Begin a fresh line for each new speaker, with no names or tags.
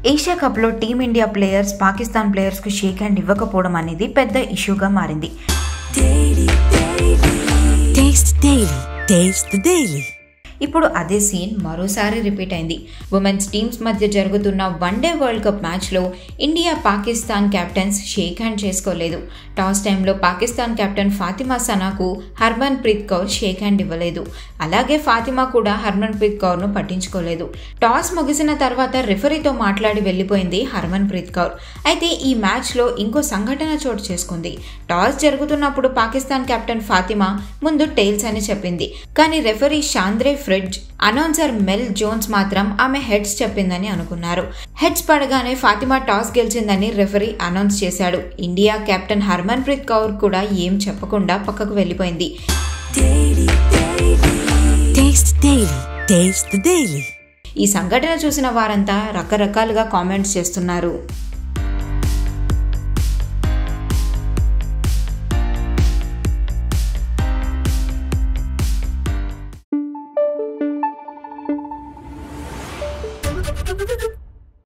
Asia కప్లో team India players Pakistan ప్లేయర్స్కు shake hand ఇవ్వకపోవడం అనేది పెద్ద ఇష్యూగా మారింది. ఇప్పుడు అదే సీన్ మరోసారి రిపీట్ అయింది. ఉమెన్స్ టీమ్స్ మధ్య జరుగుతున్న వన్డే వరల్డ్ కప్ మ్యాచ్లో India Pakistan captains shake hand చేసుకోలేదు. టాస్ టైంలో పాకిస్తాన్ కెప్టెన్ ఫాతిమా సనాకు Harmanpreet Kaur shake hand ఇవ్వలేదు. అలాగే ఫాతిమా కూడా హర్మన్ ప్రీత్ కౌర్ను పట్టించుకోలేదు. టాస్ ముగిసిన తర్వాత రిఫరీతో మాట్లాడి వెళ్లిపోయింది హర్మన్ ప్రీత్ కౌర్. అయితే ఈ మ్యాచ్లో ఇంకో సంఘటన చోటు చేసుకుంది. టాస్ జరుగుతున్నప్పుడు పాకిస్తాన్ కెప్టెన్ ఫాతిమా ముందు టెయిల్స్ అని చెప్పింది. కానీ రెఫరీ షాంద్రే ఫ్రిడ్జ్, అనౌన్సర్ మెల్ జోన్స్ మాత్రం ఆమె హెడ్స్ చెప్పిందని అనుకున్నారు. హెడ్స్ పడగానే ఫాతిమా టాస్ గెలిచిందని రెఫరీ అనౌన్స్ చేశాడు. ఇండియా కెప్టెన్ హర్మన్ ప్రీత్ కౌర్ కూడా ఏం చెప్పకుండా పక్కకు వెళ్లిపోయింది. ఈ సంఘటన చూసిన వారంతా రకరకాలుగా కామెంట్స్ చేస్తున్నారు.